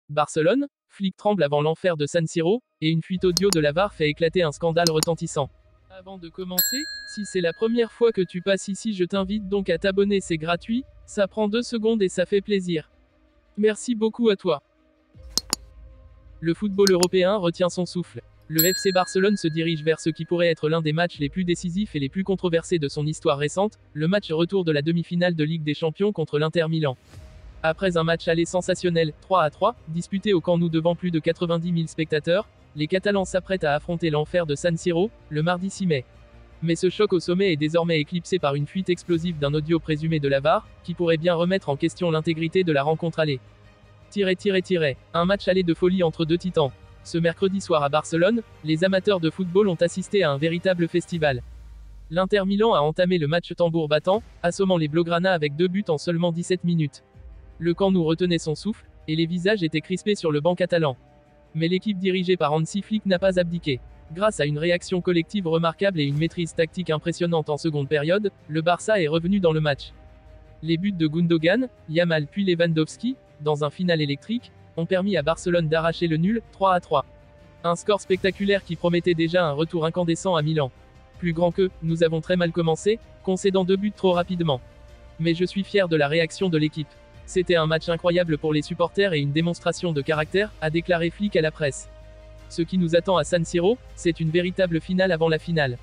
Barcelone, flic tremble avant l'enfer de San Siro, et une fuite audio de la VAR fait éclater un scandale retentissant. Avant de commencer, si c'est la première fois que tu passes ici, je t'invite donc à t'abonner, c'est gratuit, ça prend 2 secondes et ça fait plaisir. Merci beaucoup à toi. Le football européen retient son souffle. Le FC Barcelone se dirige vers ce qui pourrait être l'un des matchs les plus décisifs et les plus controversés de son histoire récente, le match retour de la demi-finale de Ligue des Champions contre l'Inter Milan. Après un match aller sensationnel, 3-3, disputé au Camp Nou devant plus de 90 000 spectateurs, les Catalans s'apprêtent à affronter l'enfer de San Siro, le mardi 6 mai. Mais ce choc au sommet est désormais éclipsé par une fuite explosive d'un audio présumé de la VAR, qui pourrait bien remettre en question l'intégrité de la rencontre aller. Un match aller de folie entre deux titans. Ce mercredi soir à Barcelone, les amateurs de football ont assisté à un véritable festival. L'Inter Milan a entamé le match tambour battant, assommant les Blaugrana avec 2 buts en seulement 17 minutes. Le Camp Nou retenait son souffle, et les visages étaient crispés sur le banc catalan. Mais l'équipe dirigée par Hansi Flick n'a pas abdiqué. Grâce à une réaction collective remarquable et une maîtrise tactique impressionnante en seconde période, le Barça est revenu dans le match. Les buts de Gundogan, Yamal puis Lewandowski, dans un final électrique, ont permis à Barcelone d'arracher le nul, 3-3. Un score spectaculaire qui promettait déjà un retour incandescent à Milan. Plus grand que, nous avons très mal commencé, concédant 2 buts trop rapidement. Mais je suis fier de la réaction de l'équipe. C'était un match incroyable pour les supporters et une démonstration de caractère, a déclaré Flick à la presse. Ce qui nous attend à San Siro, c'est une véritable finale avant la finale.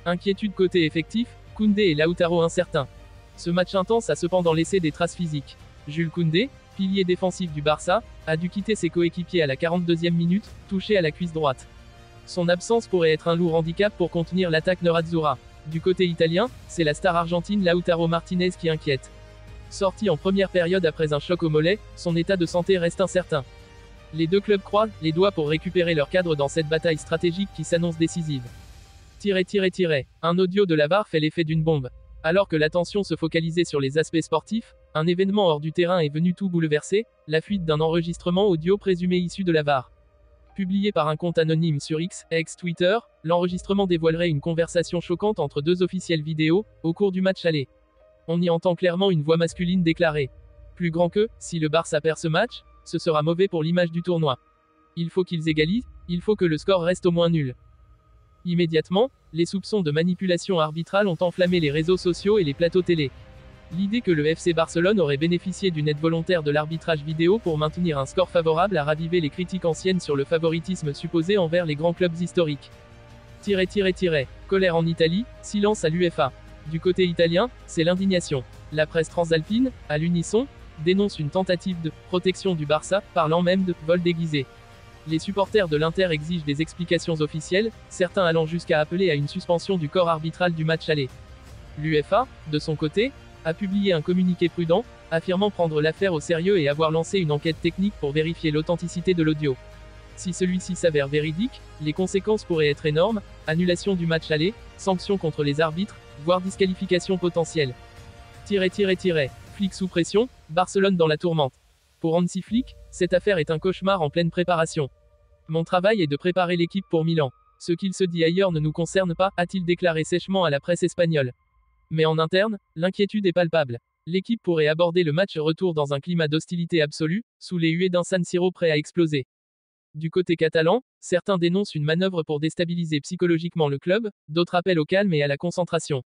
Inquiétude côté effectif, Koundé et Lautaro incertains. Ce match intense a cependant laissé des traces physiques. Jules Koundé, pilier défensif du Barça, a dû quitter ses coéquipiers à la 42e minute, touché à la cuisse droite. Son absence pourrait être un lourd handicap pour contenir l'attaque nerazzurra. Du côté italien, c'est la star argentine Lautaro Martinez qui inquiète. Sorti en première période après un choc au mollet, son état de santé reste incertain. Les deux clubs croisent les doigts pour récupérer leur cadre dans cette bataille stratégique qui s'annonce décisive. Un audio de la VAR fait l'effet d'une bombe. Alors que l'attention se focalisait sur les aspects sportifs, un événement hors du terrain est venu tout bouleverser, la fuite d'un enregistrement audio présumé issu de la VAR. Publié par un compte anonyme sur X, ex-Twitter, l'enregistrement dévoilerait une conversation choquante entre 2 officiels vidéo, au cours du match aller. On y entend clairement une voix masculine déclarer. Plus grand que, si le Barça perd ce match, ce sera mauvais pour l'image du tournoi. Il faut qu'ils égalisent, il faut que le score reste au moins nul. Immédiatement, les soupçons de manipulation arbitrale ont enflammé les réseaux sociaux et les plateaux télé. L'idée que le FC Barcelone aurait bénéficié d'une aide volontaire de l'arbitrage vidéo pour maintenir un score favorable a ravivé les critiques anciennes sur le favoritisme supposé envers les grands clubs historiques. Colère en Italie, silence à l'UEFA. Du côté italien, c'est l'indignation. La presse transalpine, à l'unisson, dénonce une tentative de protection du Barça, parlant même de vol déguisé. Les supporters de l'Inter exigent des explications officielles, certains allant jusqu'à appeler à une suspension du corps arbitral du match aller. L'UEFA, de son côté, a publié un communiqué prudent, affirmant prendre l'affaire au sérieux et avoir lancé une enquête technique pour vérifier l'authenticité de l'audio. Si celui-ci s'avère véridique, les conséquences pourraient être énormes, annulation du match aller, sanctions contre les arbitres, voire disqualification potentielle. Flick sous pression, Barcelone dans la tourmente. Pour Hansi Flick, cette affaire est un cauchemar en pleine préparation. Mon travail est de préparer l'équipe pour Milan. Ce qu'il se dit ailleurs ne nous concerne pas, a-t-il déclaré sèchement à la presse espagnole. Mais en interne, l'inquiétude est palpable. L'équipe pourrait aborder le match retour dans un climat d'hostilité absolue, sous les huées d'un San Siro prêt à exploser. Du côté catalan, certains dénoncent une manœuvre pour déstabiliser psychologiquement le club, d'autres appellent au calme et à la concentration.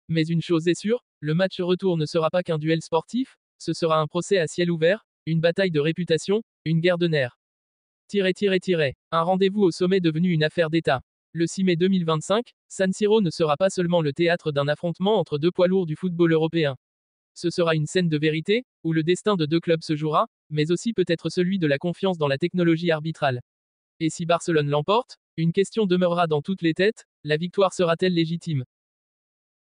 Mais une chose est sûre, le match retour ne sera pas qu'un duel sportif, ce sera un procès à ciel ouvert, une bataille de réputation, une guerre de nerfs. Un rendez-vous au sommet devenu une affaire d'État. Le 6 mai 2025, San Siro ne sera pas seulement le théâtre d'un affrontement entre 2 poids lourds du football européen. Ce sera une scène de vérité, où le destin de 2 clubs se jouera, mais aussi peut-être celui de la confiance dans la technologie arbitrale. Et si Barcelone l'emporte, une question demeurera dans toutes les têtes, la victoire sera-t-elle légitime ?